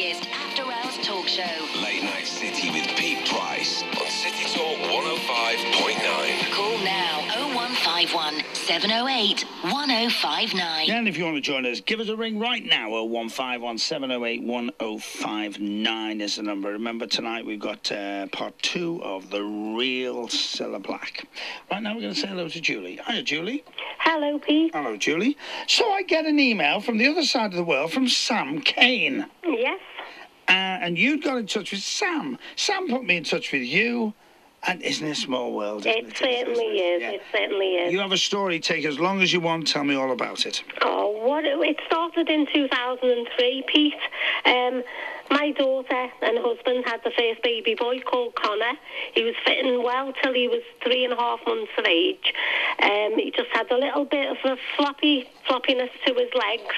biggest after-hours talk show. Late Night City with Pete Price on City Talk 105.9. Call now 0151 708 1059. And if you want to join us, give us a ring right now. 0151 708 1059 is the number. Remember, tonight we've got part 2 of The Real Cilla Black. Right now we're going to say hello to Julie. Hiya, Julie. Hello, Pete. Hello, Julie. So I get an email from the other side of the world from Sam Kane. Yes. And you'd got in touch with Sam. Sam put me in touch with you. And isn't it a small world? It certainly is. Yeah. It certainly is. You have a story. Take as long as you want. Tell me all about it. It started in 2003, Pete. My daughter and husband had the first baby boy called Conor. He was fitting well till he was 3.5 months of age. He just had a little bit of a floppiness to his legs.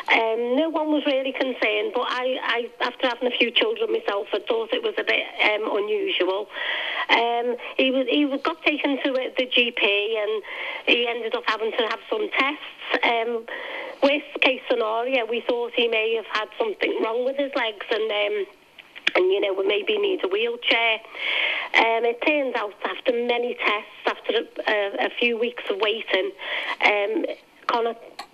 No one was really concerned, but I after having a few children myself, I thought it was a bit unusual. He got taken to the GP, and he ended up having to have some tests. Worst case scenario, we thought he may have had something wrong with his legs, and would maybe need a wheelchair. It turns out after many tests, after a few weeks of waiting,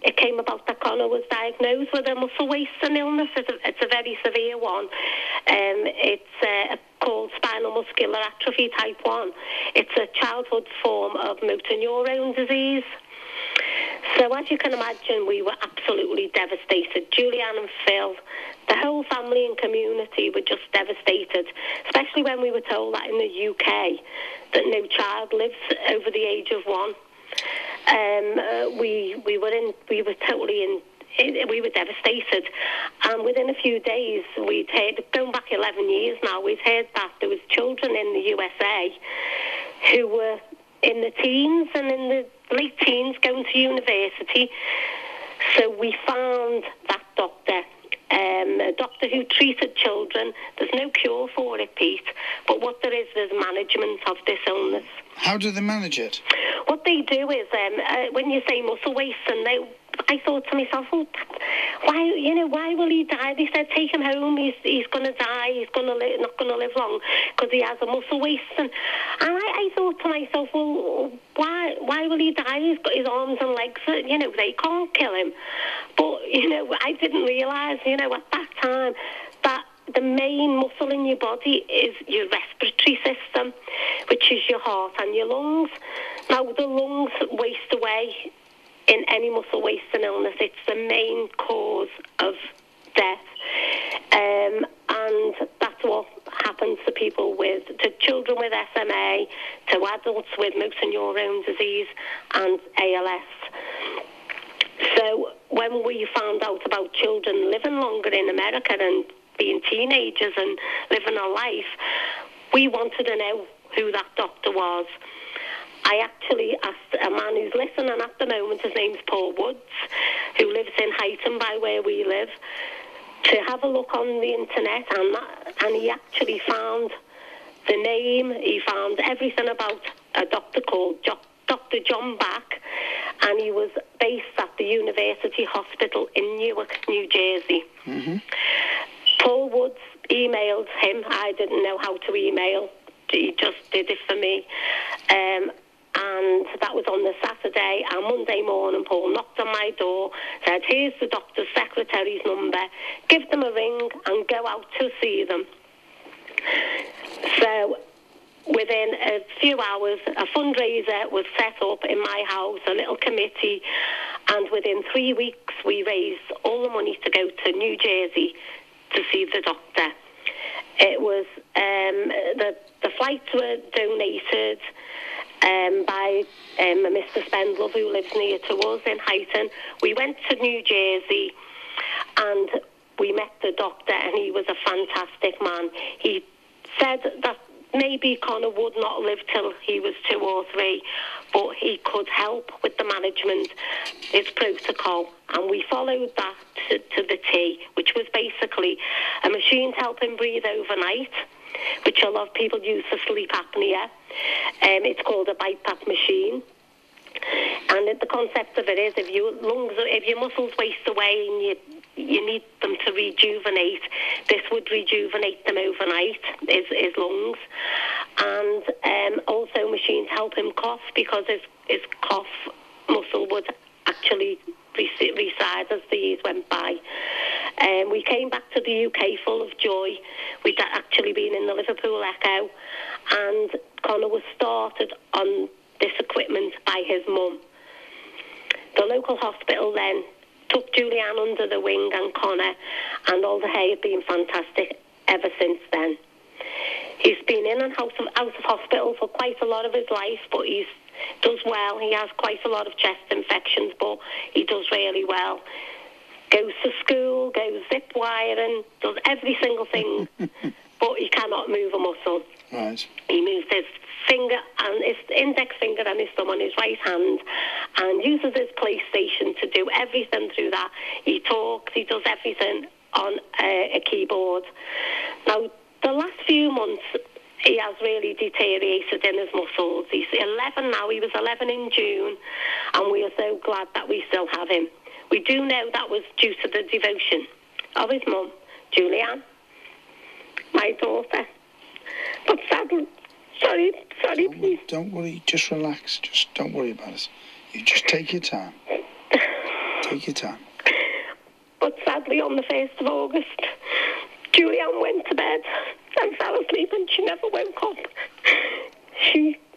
it came about that Conor was diagnosed with a muscle wasting illness. It's a very severe one. It's called Spinal Muscular Atrophy type 1. It's a childhood form of motor neurone disease. So as you can imagine, we were absolutely devastated. Julianne and Phil, the whole family and community were just devastated, especially when we were told that in the UK that no child lives over the age of 1. We were devastated, and within a few days we'd heard, going back 11 years now, we'd heard that there was children in the USA who were in the teens and in the late teens going to university. So we found that doctor, a doctor who treated children. There's no cure for it, Pete, but what there is, there's management of this illness. How do they manage it? What they do is, when you say muscle wasting, I thought to myself, why will he die? They said, take him home. He's going to die. He's not going to live long because he has a muscle wasting. And I thought to myself, well, why will he die? He's got his arms and legs. They can't kill him. But I didn't realise, at that time, that the main muscle in your body is your respiratory system, which is your heart and your lungs. Now, the lungs waste away in any muscle wasting illness. It's the main cause of death. And that's what happens to people to children with SMA, to adults with motor neurone disease and ALS. So when we found out about children living longer in America and being teenagers and living a life, we wanted to know who that doctor was. I actually asked a man who's listening at the moment, his name's Paul Woods, who lives in Huyton by where we live, to have a look on the internet, and he actually found the name, he found everything about a doctor called Dr. John Back, and he was based at the University Hospital in Newark, New Jersey. Mm-hmm. Paul Woods emailed him. I didn't know how to email. He just did it for me. And that was on the Saturday. And Monday morning, Paul knocked on my door, said, here's the doctor's secretary's number. Give them a ring and go out to see them. So within a few hours, a fundraiser was set up in my house, a little committee. And within 3 weeks, we raised all the money to go to New Jersey to see the doctor. It was, the flights were donated by Mr. Spendlove, who lives near to us in Huyton. We went to New Jersey and we met the doctor, and he was a fantastic man. He said that maybe Conor would not live till he was 2 or 3, but he could help with the management, his protocol, and we followed that to the T, which was basically a machine to help him breathe overnight, which a lot of people use for sleep apnea. It's called a BiPAP machine. And the concept of it is, if your muscles waste away and you need them to rejuvenate. This would rejuvenate them overnight, his lungs. And also machines help him cough, because his cough muscle would actually reside as the years went by. We came back to the UK full of joy. We'd actually been in the Liverpool Echo, and Conor was started on this equipment by his mum. The local hospital then took Julianne under the wing and Conor, and all the hay had been fantastic ever since then. He's been in and out of hospital for quite a lot of his life, but he does well. He has quite a lot of chest infections, but he does really well. Goes to school, goes zip wiring, does every single thing, but he cannot move a muscle. Right. He moves his finger and his index finger and his thumb on his right hand, and uses his PlayStation to do everything through that. He talks, he does everything on a keyboard. Now, the last few months, he has really deteriorated in his muscles. He's 11 now. He was 11 in June, and we are so glad that we still have him. We do know that was due to the devotion of his mum, Julianne, my daughter. But sadly, sorry, please. Don't worry, just relax. Just don't worry about it. You just take your time. Take your time. But sadly, on the 1st of August, Julianne went to bed and fell asleep, and she never woke up.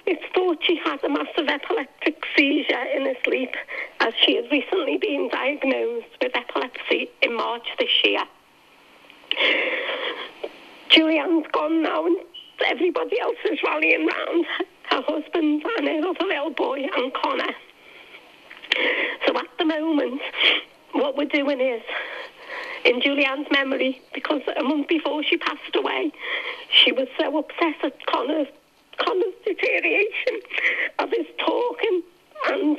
It's thought she had a massive epileptic seizure in her sleep, as she has recently been diagnosed with epilepsy in March this year. Julianne's gone now, and everybody else is rallying round her husband and her other little boy and Conor. So at the moment, what we're doing is, in Julianne's memory, because a month before she passed away, she was so upset at Conor's deterioration of his talking, and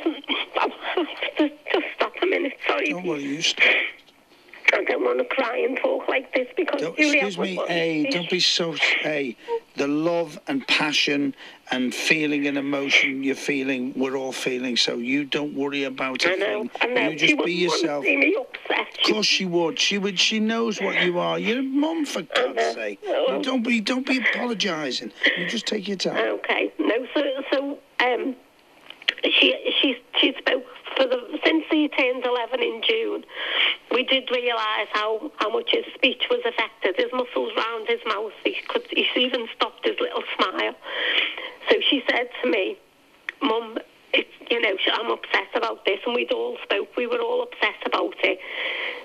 I'll have to just stop a minute, sorry. Don't worry, you stop. I don't want to cry and talk like this, because Excuse me, don't be so... the love and passion and feeling and emotion you're feeling, we're all feeling, so you don't worry about it. I know. You just be yourself. See me upset. Of course she would. She knows what you are. You're a mum, for God's sake. Don't be apologising. You just take your time. Okay. No, so she spoke since he turned 11 in June. We did realise how much his speech was affected. His muscles round his mouth, he's even stopped his little smile. So she said to me, Mum, I'm upset about this, and we'd all spoke. We were all upset about it.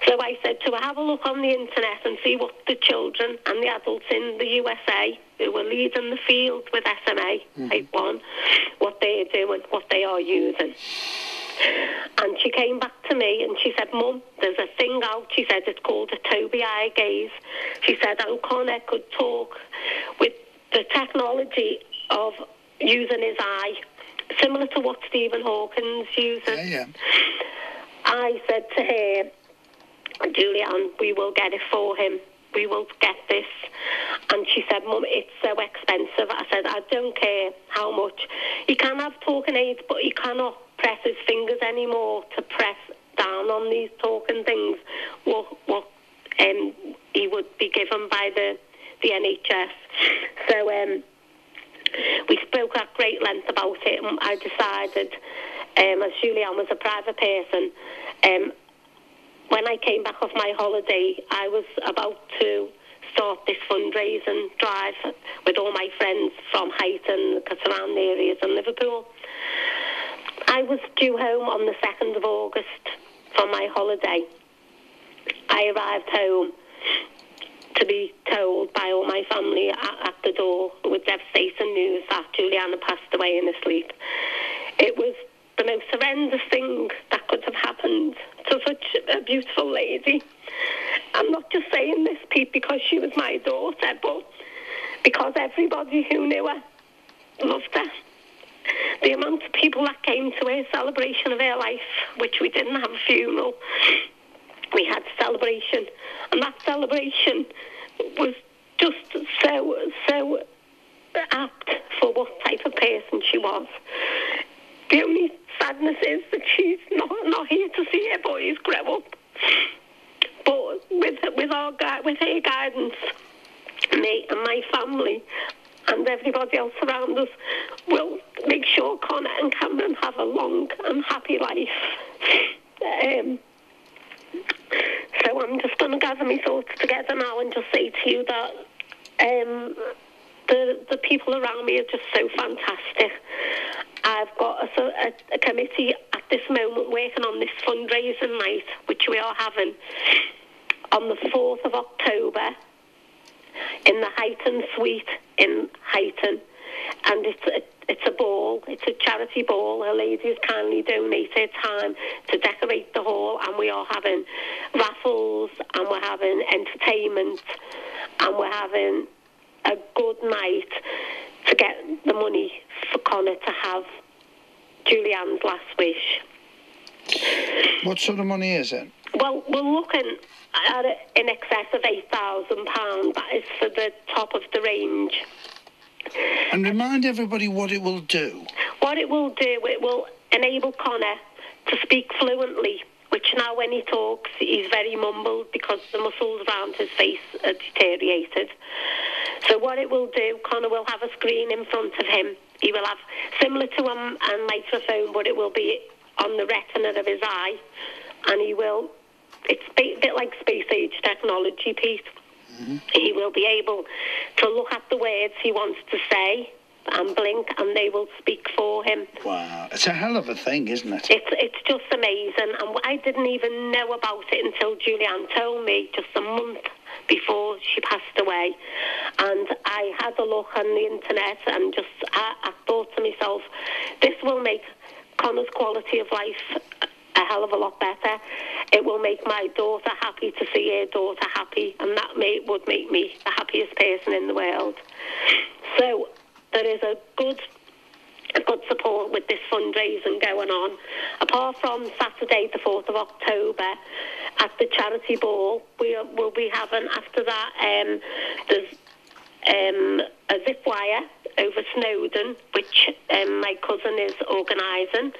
So I said to her, have a look on the internet and see what the children and the adults in the USA who are leading the field with SMA type 1, what they're doing, what they are using. And she came back to me and she said, Mum, there's a thing out. She said it's called a Toby eye gaze. She said, and Conor could talk with the technology of using his eye, similar to what Stephen Hawkins uses. Yeah. I said to her, Julianne, we will get it for him. We will get this. And she said, Mum, it's so expensive. I said, I don't care how much. He can have talking aids, but he cannot press his fingers anymore to press down on these talking things. What he would be given by the NHS. So we spoke at great length about it, and I decided, as Julianne was a private person, when I came back off my holiday, I was about to start this fundraising drive with all my friends from Huyton, the surrounding areas, and Liverpool. I was due home on the 2nd of August from my holiday. I arrived home to be told by all my family at the door with devastating news that Julianne had passed away in her sleep. It was the most horrendous thing that could have happened to such a beautiful lady. I'm not just saying this, Pete, because she was my daughter, but because everybody who knew her loved her. The amount of people that came to her celebration of her life, which we didn't have a funeral, we had celebration, and that celebration was just so apt for what type of person she was. The only sadness is that she's not here to see her boys grow up. with her guidance, me and my family and everybody else around us will make sure Conor and Cameron have a long and happy life. So I'm just going to gather my thoughts together now and just say to you that the people around me are just so fantastic. I've got a committee at this moment working on this fundraising night, which we are having on the 4th of October in the Huyton suite in Huyton. And it's a ball, it's a charity ball. A lady has kindly donated time to decorate the hall, and we are having raffles, and we're having entertainment, and we're having a good night to get the money for Conor to have Julianne's last wish. What sort of money is it? Well, we're looking at it in excess of £8,000. That is for the top of the range. And remind everybody what it will do. What it will do, it will enable Conor to speak fluently, which now when he talks, he's very mumbled because the muscles around his face are deteriorated. So what it will do, Conor will have a screen in front of him. He will have, similar to a microphone, but it will be on the retina of his eye. And he will, it's a bit like space age technology, Pete. Mm-hmm. He will be able to look at the words he wants to say and blink, and they will speak for him. Wow, it's a hell of a thing, isn't it? It's just amazing, and I didn't even know about it until Julianne told me just a month before she passed away. And I had a look on the internet, and just I thought to myself, this will make Conor's quality of life a hell of a lot better. It will make my daughter happy to see her daughter happy, and that would make me the happiest person in the world. So there is a good support with this fundraising going on. Apart from Saturday, the 4th of October, at the charity ball, we'll be having, after that, there's a zip wire over Snowdon, which my cousin is organising.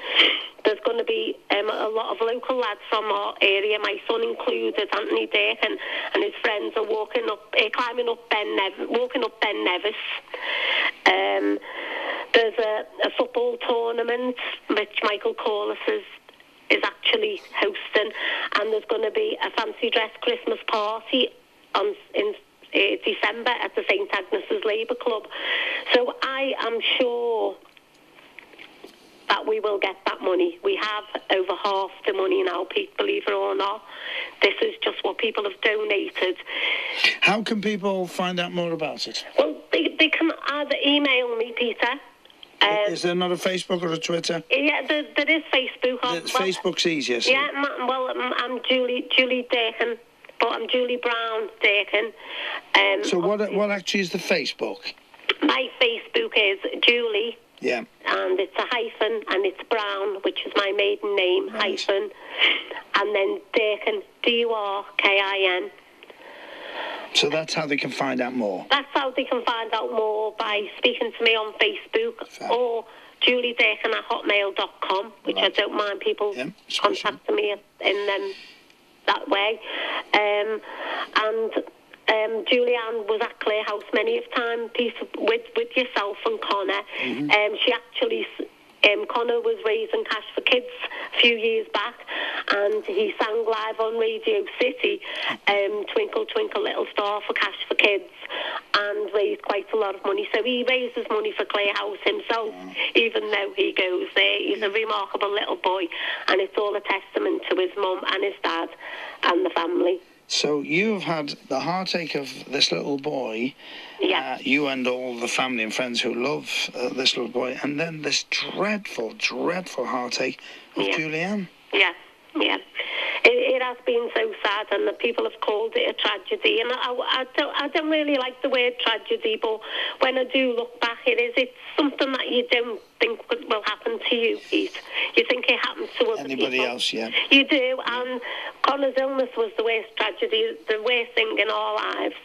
There's going to be a lot of local lads from our area, my son included, Anthony Durkin, and his friends are climbing up walking up Ben Nevis. There's a football tournament which Michael Corliss is actually hosting, and there's going to be a fancy dress Christmas party in December at the St Agnes's Labour Club. So I am sure that we will get that money. We have over half the money now, Pete, believe it or not. This is just what people have donated. How can people find out more about it? Well, they can either email me, Peter. Is there not a Facebook or a Twitter? Yeah, there is Facebook. Facebook's easier. So. Yeah, I'm Julie Durkin, but I'm Julie Brown Durkin. So what actually is the Facebook? My Facebook is Julie. Yeah. And it's a hyphen, and it's Brown, which is my maiden name, right. Hyphen. And then Durkin, Durkin. So that's how they can find out more? That's how they can find out more, by speaking to me on Facebook. Fair. Or juliedurkin@hotmail.com, which right. I don't mind people contacting me in that way. And Julianne was at Clare House many of times, with yourself and Conor. Mm-hmm. She actually, Conor was raising cash for kids a few years back, and he sang live on Radio City, Twinkle Twinkle Little Star for Cash for Kids, and raised quite a lot of money. So he raises money for Clare House himself, even though he goes there. He's a remarkable little boy, and it's all a testament to his mum and his dad and the family. So you've had the heartache of this little boy, you and all the family and friends who love this little boy, and then this dreadful, dreadful heartache of Julianne. Yeah. It has been so sad, and the people have called it a tragedy. And I don't really like the word tragedy, but when I do look back, it's something that you don't think will happen to you, Pete. You think it happens to other anybody people. Else, yeah. You do, and Conor's illness was the worst tragedy, the worst thing in our lives.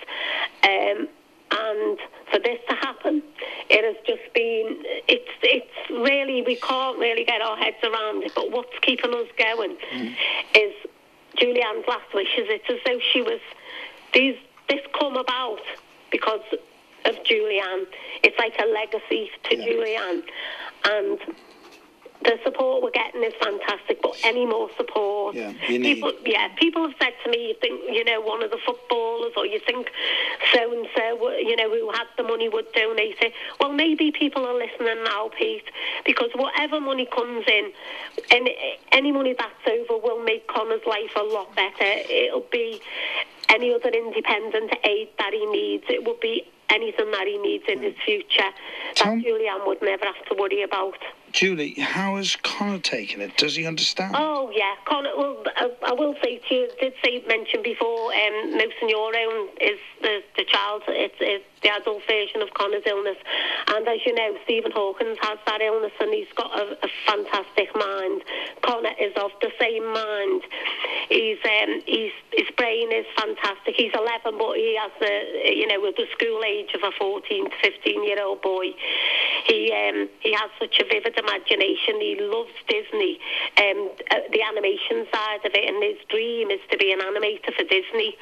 And for this to happen, it has just been, it's really, we can't really get our heads around it, but what's keeping us going is Julianne's last wishes. It's as though she was... This come about because of Julianne. It's like a legacy to Julianne. And the support we're getting is fantastic, but any more support. People have said to me, you think, one of the footballers, or you think so-and-so, who had the money would donate it. Well, maybe people are listening now, Pete, because whatever money comes in, and any money that's over will make Conor's life a lot better. It'll be any other independent aid that he needs. It will be anything that he needs in his future that Julianne would never have to worry about. Julie, how has Conor taken it? Does he understand? Oh, yeah. Conor, well, I will say to you, mention before, Mouse Your Own is the child. It's the adult version of Conor's illness. And as you know, Stephen Hawkins has that illness, and he's got a fantastic mind. Conor is of the same mind. His brain is fantastic. He's 11, but he has the school age of a 14 to 15-year-old boy. He has such a vivid imagination. He loves Disney, the animation side of it, and his dream is to be an animator for Disney.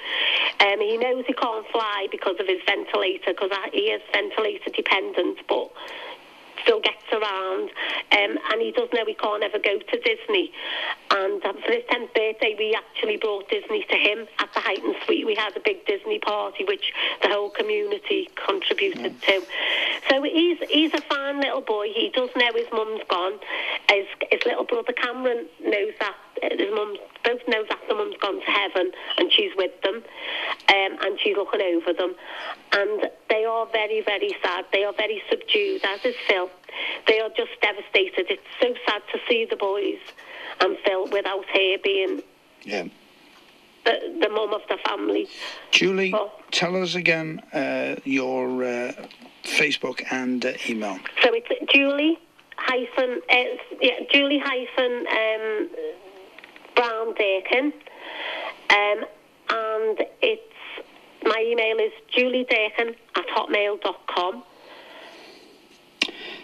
He knows he can't fly because of his ventilator, because he is ventilator dependent, but still gets around, and he does know he can't ever go to Disney. And for his 10th birthday, we actually brought Disney to him at the Huyton Suite. We had a big Disney party, which the whole community contributed to. So he's a fine little boy. He does know his mum's gone. His little brother Cameron knows that his mum, both know that the mum's gone to heaven, and she's with them, and she's looking over them. And they are very, very sad. They are very subdued, as is Phil. They are just devastated. It's so sad to see the boys and Phil without her being the mum of the family. Julie, tell us again your Facebook and email. So it's Julie Brown Durkin, and my email is juliedurkin@hotmail.com.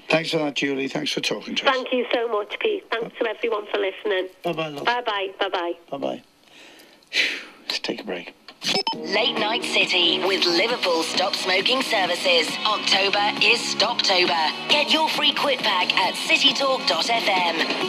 Thanks for that, Julie. Thanks for talking to us. Thank you so much, Pete. Thanks to everyone for listening. Bye-bye, love. Bye-bye. Bye-bye. Bye-bye. Let's take a break. Late Night City with Liverpool Stop Smoking Services. October is Stoptober. Get your free quit pack at citytalk.fm.